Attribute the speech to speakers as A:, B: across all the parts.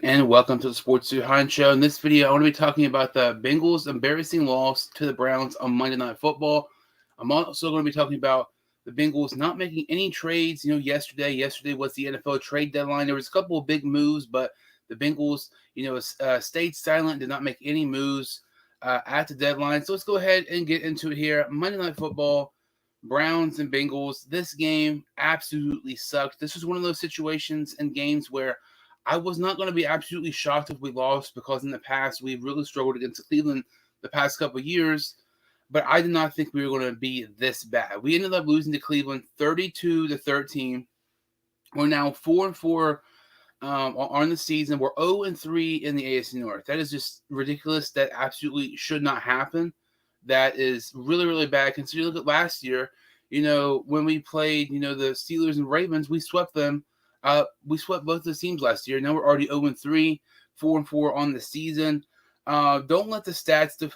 A: And welcome to the Sports Suhan Show. In this video, I want to be talking about the Bengals' embarrassing loss to the Browns on Monday Night Football. I'm also going to be talking about the Bengals not making any trades. Yesterday was the NFL trade deadline. There was a couple of big moves, but the Bengals, stayed silent, did not make any moves at the deadline. So let's go ahead and get into it here. Monday Night Football, Browns and Bengals. This game absolutely sucked. This was one of those situations and games where I was not going to be absolutely shocked if we lost because in the past we've really struggled against Cleveland the past couple of years. But I did not think we were going to be this bad. We ended up losing to Cleveland 32-13. We're now 4-4 on the season. We're 0-3 in the AFC North. That is just ridiculous. That absolutely should not happen. That is really, really bad. Consider look at last year. When we played, the Steelers and Ravens, we swept them. We swept both the teams last year. Now we're already 0-3, 4-4 on the season. Don't let the stats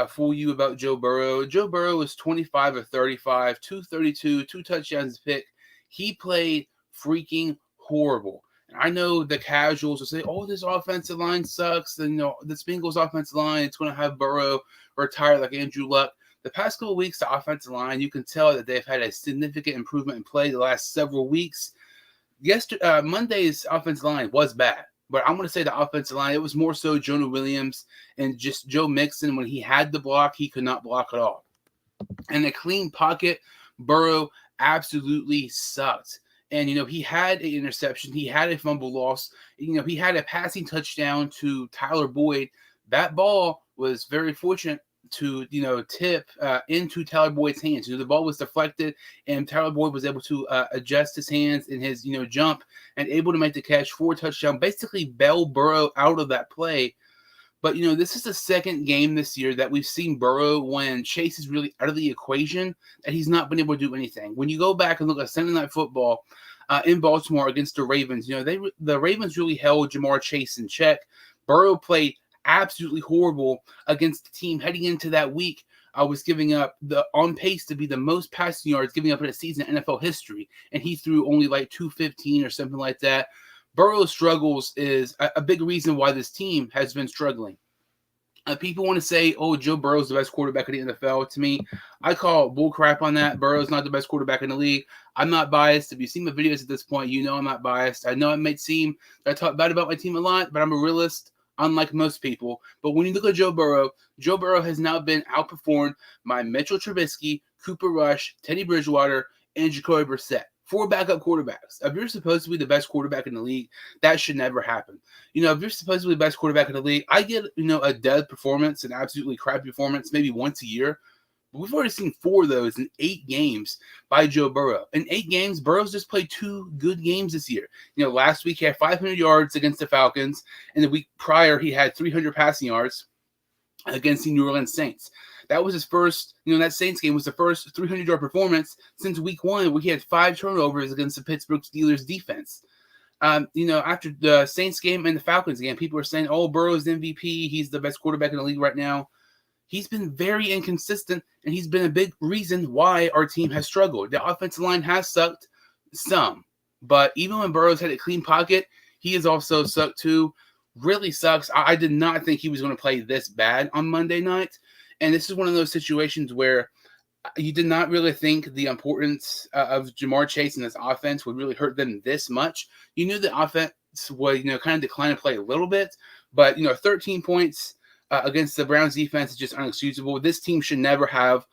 A: fool you about Joe Burrow. Joe Burrow is 25 of 35, 232, 2 touchdowns pick. He played freaking horrible. And I know the casuals will say, "Oh, this offensive line sucks." And this Bengals offensive line, it's going to have Burrow retire like Andrew Luck. The past couple of weeks, the offensive line, you can tell that they've had a significant improvement in play the last several weeks. Monday's offensive line was bad, but I'm going to say the offensive line, it was more so Jonah Williams and just Joe Mixon. When he had the block, he could not block at all. And a clean pocket, Burrow absolutely sucked. And, he had an interception. He had a fumble loss. He had a passing touchdown to Tyler Boyd. That ball was very fortunate to tip into Tyler Boyd's hands. The ball was deflected, and Tyler Boyd was able to adjust his hands in his jump and able to make the catch for a touchdown. Basically, bail Burrow out of that play. But this is the second game this year that we've seen Burrow when Chase is really out of the equation, that he's not been able to do anything. When you go back and look at Sunday Night Football in Baltimore against the Ravens, the Ravens really held Jamar Chase in check. Burrow played absolutely horrible against the team heading into that week. I was giving up on pace to be the most passing yards giving up in a season in NFL history, and he threw only like 215 or something like that. Burrow's struggles is a big reason why this team has been struggling. People want to say, "Oh, Joe Burrow's the best quarterback in the NFL." To me, I call bullcrap on that. Burrow's not the best quarterback in the league. I'm not biased. If you've seen my videos at this point, I'm not biased. I know it might seem that I talk bad about my team a lot, but I'm a realist, unlike most people. But when you look at Joe Burrow has now been outperformed by Mitchell Trubisky, Cooper Rush, Teddy Bridgewater, and Jacoby Brissett. 4 backup quarterbacks. If you're supposed to be the best quarterback in the league, that should never happen. If you're supposed to be the best quarterback in the league, I get, a dud performance, an absolutely crappy performance, maybe once a year. But we've already seen 4 of those in 8 games by Joe Burrow. In 8 games, Burrow's just played 2 good games this year. Last week he had 500 yards against the Falcons, and the week prior he had 300 passing yards against the New Orleans Saints. That was his first, that Saints game was the first 300-yard performance since week 1, where he had 5 turnovers against the Pittsburgh Steelers defense. After the Saints game and the Falcons game, people are saying, "Oh, Burrow's MVP. He's the best quarterback in the league right now." He's been very inconsistent, and he's been a big reason why our team has struggled. The offensive line has sucked some, but even when Burrow's had a clean pocket, he has also sucked too. Really sucks. I did not think he was going to play this bad on Monday night. And this is one of those situations where you did not really think the importance of Jamar Chase in this offense would really hurt them this much. You knew the offense would, kind of decline and play a little bit, but 13 points against the Browns defense is just unexcusable. This team should never have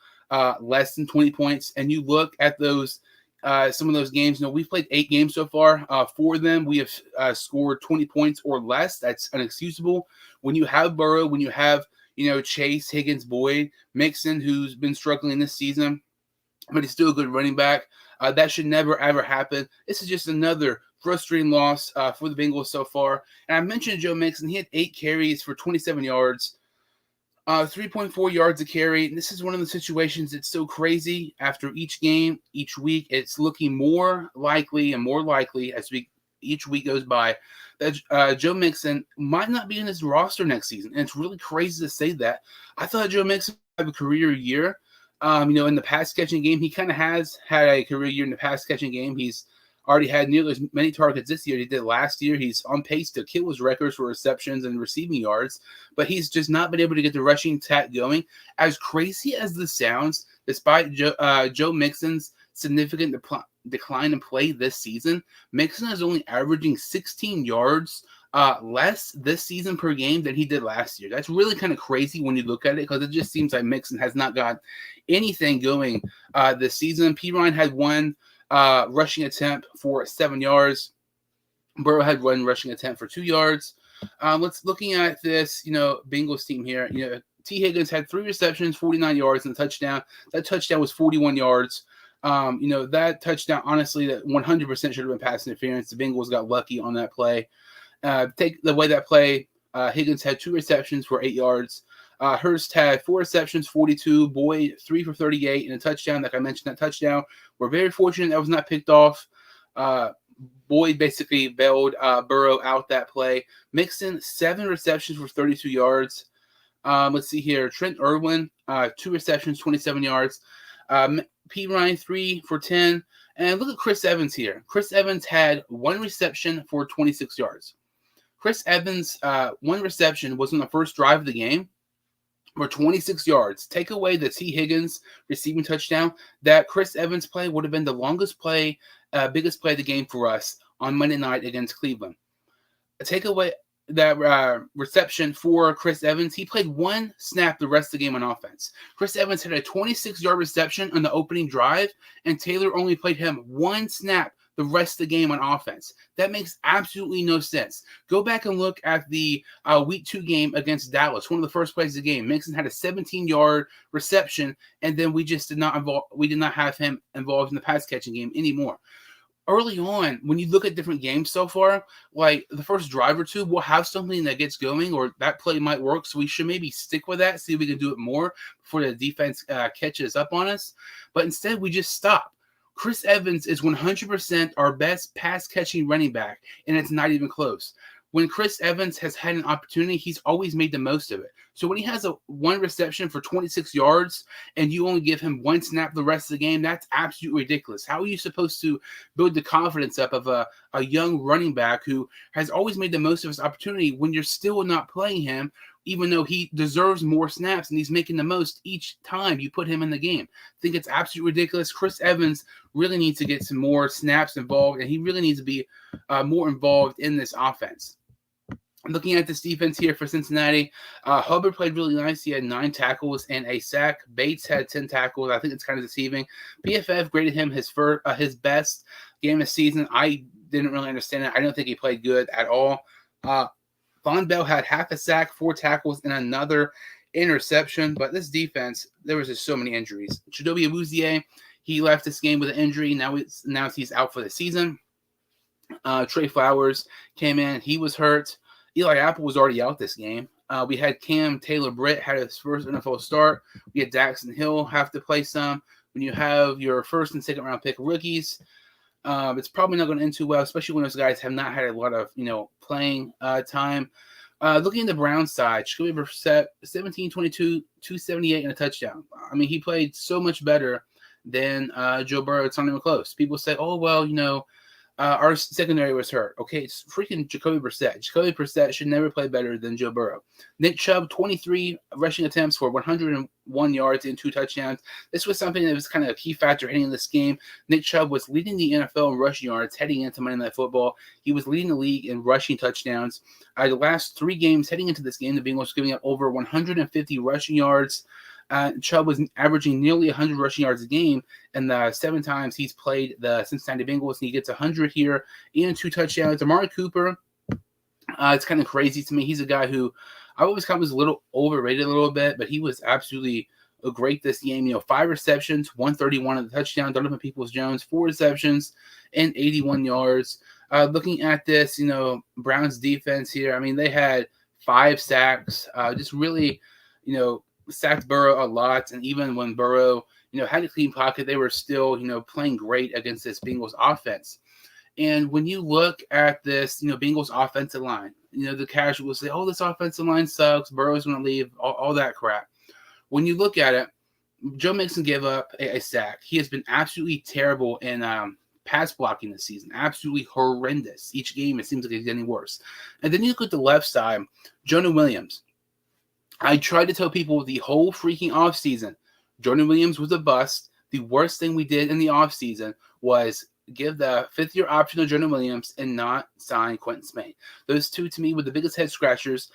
A: less than 20 points. And you look at those, some of those games. We've played 8 games so far. 4 of them we have scored 20 points or less. That's unexcusable. When you have Burrow, when you have Chase, Higgins, Boyd, Mixon, who's been struggling this season, but he's still a good running back. That should never, ever happen. This is just another frustrating loss for the Bengals so far. And I mentioned Joe Mixon. He had 8 carries for 27 yards, 3.4 yards a carry. And this is one of the situations that's so crazy. After each game, each week, it's looking more likely and more likely as each week goes by that Joe Mixon might not be in his roster next season. And it's really crazy to say that. I thought Joe Mixon would have a career year. In the pass catching game, he kind of has had a career year in the pass catching game. He's already had nearly as many targets this year as he did last year. He's on pace to kill his records for receptions and receiving yards, but he's just not been able to get the rushing attack going. As crazy as this sounds, despite Joe Mixon's significant decline in play this season, Mixon is only averaging 16 yards less this season per game than he did last year. That's really kind of crazy when you look at it, because it just seems like Mixon has not got anything going this season. Perine had one rushing attempt for 7 yards. Burrow had one rushing attempt for 2 yards. Looking at this, Bengals team here, T. Higgins had 3 receptions, 49 yards, and a touchdown. That touchdown was 41 yards. That touchdown, honestly, that 100% should have been pass interference. The Bengals got lucky on that play. Take the way that play, Higgins had 2 receptions for 8 yards. Hurst had 4 receptions, 42. Boyd, 3 for 38, and a touchdown. Like I mentioned, that touchdown. We're very fortunate that was not picked off. Boyd basically bailed Burrow out that play. Mixon, 7 receptions for 32 yards. Let's see here. Trent Irwin, 2 receptions, 27 yards. Perine, 3 for 10. And look at Chris Evans here. Chris Evans had 1 reception for 26 yards. Chris Evans' 1 reception was on the first drive of the game for 26 yards. Take away the T. Higgins receiving touchdown, that Chris Evans play would have been the longest play, biggest play of the game for us on Monday night against Cleveland. Take away that reception for Chris Evans. He played 1 snap the rest of the game on offense. Chris Evans had a 26-yard reception on the opening drive, and Taylor only played him 1 snap the rest of the game on offense. That makes absolutely no sense. Go back and look at the Week 2 game against Dallas, one of the first plays of the game. Mixon had a 17-yard reception, and then we just did not have him involved in the pass catching game anymore. Early on, when you look at different games so far, like the first drive or two, we'll have something that gets going, or that play might work. So we should maybe stick with that, see if we can do it more before the defense catches up on us. But instead, we just stop. Chris Evans is 100% our best pass-catching running back, and it's not even close. When Chris Evans has had an opportunity, he's always made the most of it. So when he has a 1 reception for 26 yards and you only give him 1 snap the rest of the game, that's absolutely ridiculous. How are you supposed to build the confidence up of a young running back who has always made the most of his opportunity when you're still not playing him, even though he deserves more snaps and he's making the most each time you put him in the game? I think it's absolutely ridiculous. Chris Evans really needs to get some more snaps involved, and he really needs to be more involved in this offense. Looking at this defense here for Cincinnati, Hubbard played really nice. He had 9 tackles and a sack. Bates had 10 tackles. I think it's kind of deceiving. PFF graded him his best game of the season. I didn't really understand it. I don't think he played good at all. Von Bell had half a sack, 4 tackles, and another interception. But this defense, there was just so many injuries. Chidobe Awuzie, he left this game with an injury. Now it's announced he's out for the season. Trey Flowers came in. He was hurt. Eli Apple was already out this game. We had Cam Taylor-Britt had his first NFL start. We had Daxton Hill have to play some. When you have your first and second round pick rookies, it's probably not going to end too well, especially when those guys have not had a lot of playing time. Looking at the Browns side, Jacoby Brissett, 17, 22, 278, and a touchdown. I mean, he played so much better than Joe Burrow. It's not even close. People say, oh, well, our secondary was hurt. Okay, it's freaking Jacoby Brissett. Jacoby Brissett should never play better than Joe Burrow. Nick Chubb, 23 rushing attempts for 101 yards and 2 touchdowns. This was something that was kind of a key factor heading in this game. Nick Chubb was leading the NFL in rushing yards heading into Monday Night Football. He was leading the league in rushing touchdowns. The last 3 games heading into this game, the Bengals were giving up over 150 rushing yards. Chubb was averaging nearly 100 rushing yards a game, and the 7 times he's played the Cincinnati Bengals, and he gets 100 here and 2 touchdowns. Amari Cooper, it's kind of crazy to me. He's a guy who I always kind of was a little overrated a little bit, but he was absolutely great this game. 5 receptions, 131 of the touchdown. Donovan Peoples-Jones, 4 receptions and 81 yards. Looking at this, Browns defense here, I mean, they had 5 sacks, just really, sacked Burrow a lot, and even when Burrow, had a clean pocket, they were still, playing great against this Bengals offense. And when you look at this, Bengals offensive line, the casuals say, oh, this offensive line sucks, Burrow's going to leave, all that crap. When you look at it, Joe Mixon gave up a sack. He has been absolutely terrible in pass blocking this season. Absolutely horrendous. Each game, it seems like it's getting worse. And then you look at the left side, Jonah Williams. I tried to tell people the whole freaking offseason, Jonah Williams was a bust. The worst thing we did in the offseason was give the fifth-year option to Jonah Williams and not sign Quentin Spain. Those two, to me, were the biggest head scratchers.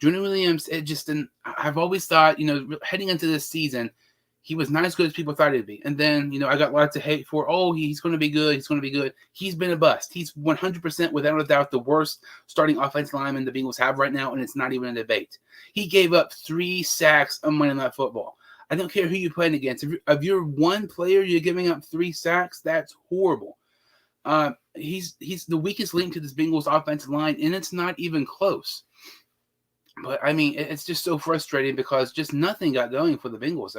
A: Jonah Williams, it just didn't. I've always thought, heading into this season, he was not as good as people thought he'd be. And then, I got lots of hate for, he's going to be good. He's going to be good. He's been a bust. He's 100%, without a doubt, the worst starting offensive lineman the Bengals have right now, and it's not even a debate. He gave up 3 sacks on Monday Night Football. I don't care who you're playing against. If you're one player, you're giving up 3 sacks. That's horrible. He's the weakest link to this Bengals offensive line, and it's not even close. But, it's just so frustrating because just nothing got going for the Bengals.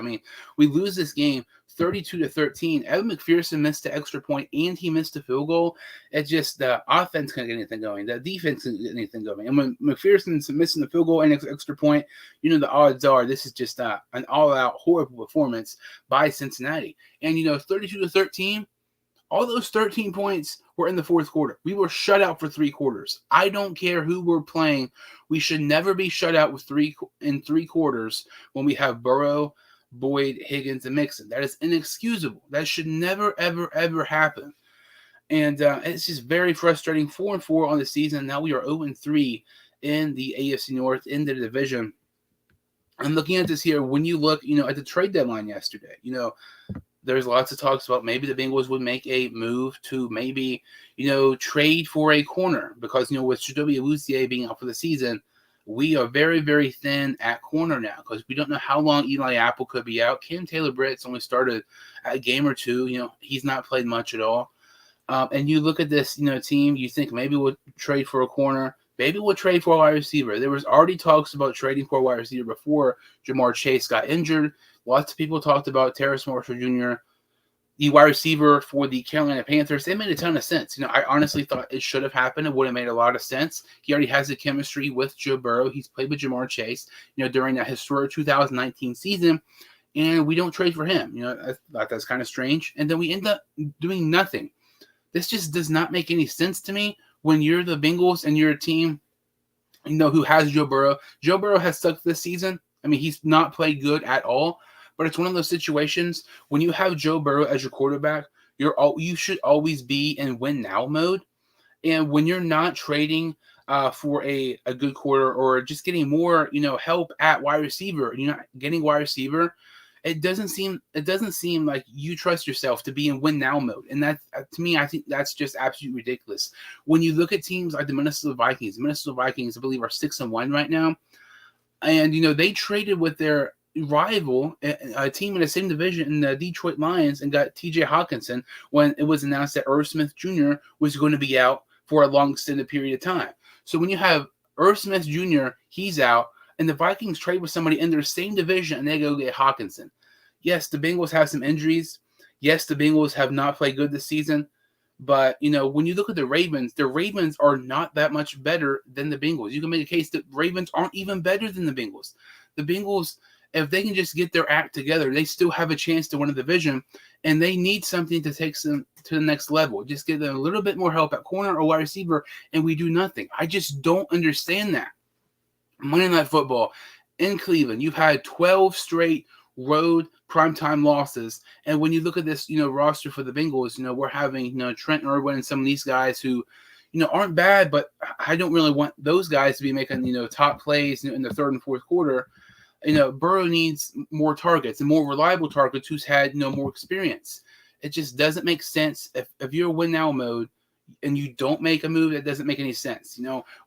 A: We lose this game 32-13. Evan McPherson missed the extra point, and he missed a field goal. It's just the offense can't get anything going. The defense can't get anything going. And when McPherson's missing the field goal and extra point, the odds are this is just an all-out horrible performance by Cincinnati. And, 32-13, all those 13 points were in the fourth quarter. We were shut out for 3 quarters. I don't care who we're playing. We should never be shut out with 3 quarters when we have Burrow, Boyd, Higgins, and Mixon. That is inexcusable. That should never, ever, ever happen. And it's just very frustrating. 4-4 on the season. Now we are 0-3 in the AFC North, in the division. I'm looking at this here. When you look, at the trade deadline yesterday, there's lots of talks about maybe the Bengals would make a move to maybe, trade for a corner because, with Chidobe Awuzie being out for the season, we are very, very thin at corner now because we don't know how long Eli Apple could be out. Cam Taylor-Britt's only started a game or two. He's not played much at all. And you look at this, team, you think maybe we'll trade for a corner. Maybe we'll trade for a wide receiver. There was already talks about trading for a wide receiver before Jamar Chase got injured. Lots of people talked about Terrace Marshall Jr., the wide receiver for the Carolina Panthers. It made a ton of sense. I honestly thought it should have happened. It would have made a lot of sense. He already has the chemistry with Joe Burrow. He's played with Jamar Chase, during that historic 2019 season, and we don't trade for him. I thought that's kind of strange. And then we end up doing nothing. This just does not make any sense to me when you're the Bengals and you're a team, who has Joe Burrow. Joe Burrow has sucked this season. He's not played good at all. But it's one of those situations when you have Joe Burrow as your quarterback, you should always be in win now mode. And when you're not trading for a good quarter or just getting more, help at wide receiver, you're not getting wide receiver, it doesn't seem like you trust yourself to be in win now mode. And that, to me, I think that's just absolutely ridiculous. When you look at teams like the Minnesota Vikings, I believe, are 6-1 right now. And, they traded with their rival, a team in the same division in the Detroit Lions, and got TJ Hawkinson when it was announced that Irv Smith Jr. was going to be out for a long extended period of time. So when you have Irv Smith Jr., he's out, and the Vikings trade with somebody in their same division and they go get Hawkinson. Yes, the Bengals have some injuries. Yes, the Bengals have not played good this season. But, when you look at the Ravens are not that much better than the Bengals. You can make a case that Ravens aren't even better than the Bengals. The Bengals, if they can just get their act together, they still have a chance to win a division, and they need something to take them to the next level. Just give them a little bit more help at corner or wide receiver, and we do nothing. I just don't understand that. Monday Night Football in Cleveland, you've had 12 straight road primetime losses, and when you look at this, roster for the Bengals, we're having, Trent Irwin and some of these guys who, aren't bad, but I don't really want those guys to be making, top plays in the third and fourth quarter. Burrow needs more targets and more reliable targets who's had, more experience. It just doesn't make sense. If you're win now mode and you don't make a move, that doesn't make any sense.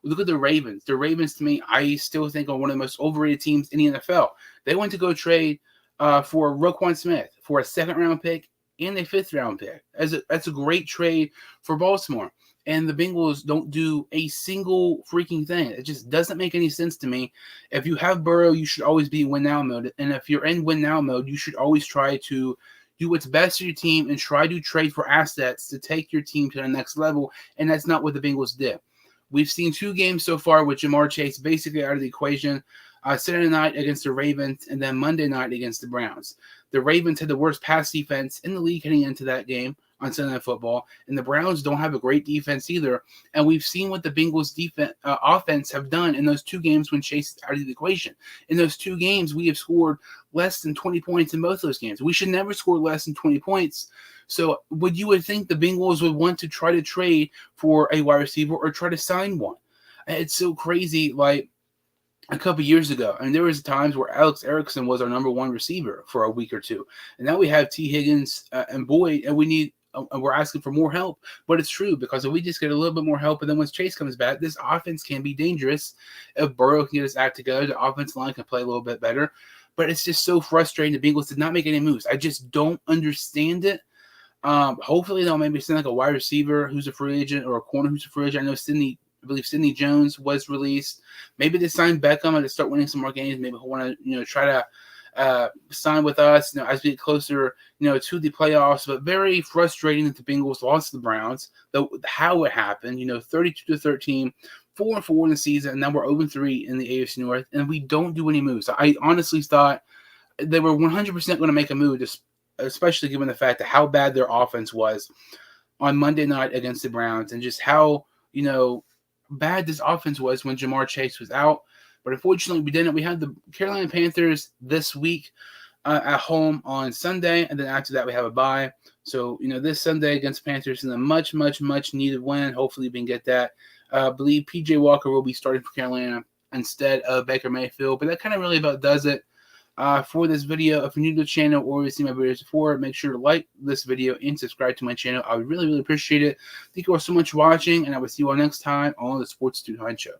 A: Look at the Ravens. The Ravens, to me, I still think are one of the most overrated teams in the NFL. They went to go trade for Roquan Smith for a 2nd-round pick and a 5th-round pick. That's a great trade for Baltimore. And the Bengals don't do a single freaking thing. It just doesn't make any sense to me. If you have Burrow, you should always be in win now mode. And if you're in win now mode, you should always try to do what's best for your team and try to trade for assets to take your team to the next level. And that's not what the Bengals did. We've seen 2 games so far with Jamar Chase basically out of the equation. Saturday night against the Ravens and then Monday night against the Browns. The Ravens had the worst pass defense in the league heading into that game. on Sunday Night Football, and the Browns don't have a great defense either. And we've seen what the Bengals offense have done in those 2 games when Chase is out of the equation. In those 2 games, we have scored less than 20 points in both those games. We should never score less than 20 points. So you would think the Bengals would want to try to trade for a wide receiver or try to sign one. It's so crazy. Like, a couple years ago, and there was times where Alex Erickson was our number 1 receiver for a week or 2, and now we have T. Higgins and Boyd, and we're asking for more help. But it's true, because if we just get a little bit more help, and then once Chase comes back, this offense can be dangerous. If Burrow can get his act together, the offensive line can play a little bit better. But it's just so frustrating. The Bengals did not make any moves. I just don't understand it. Hopefully they'll maybe send like a wide receiver who's a free agent or a corner who's a free agent. I believe Sidney Jones was released. Maybe they sign Beckham and to start winning some more games. Maybe he'll want to, try to sign with us, as we get closer, to the playoffs. But very frustrating that the Bengals lost to the Browns. How it happened, 32-13, 4-4 in the season, and now we're 0-3 in the AFC North, and we don't do any moves. I honestly thought they were 100% going to make a move, especially given the fact that how bad their offense was on Monday night against the Browns, and just how bad this offense was when Jamar Chase was out. But unfortunately, we didn't. We had the Carolina Panthers this week at home on Sunday, and then after that, we have a bye. So, this Sunday against Panthers is a much, much, much needed win. Hopefully, we can get that. I believe P.J. Walker will be starting for Carolina instead of Baker Mayfield. But that kind of really about does it for this video. If you're new to the channel or you've seen my videos before, make sure to like this video and subscribe to my channel. I would really, really appreciate it. Thank you all so much for watching, and I will see you all next time on the Sports Dude Hunt Show.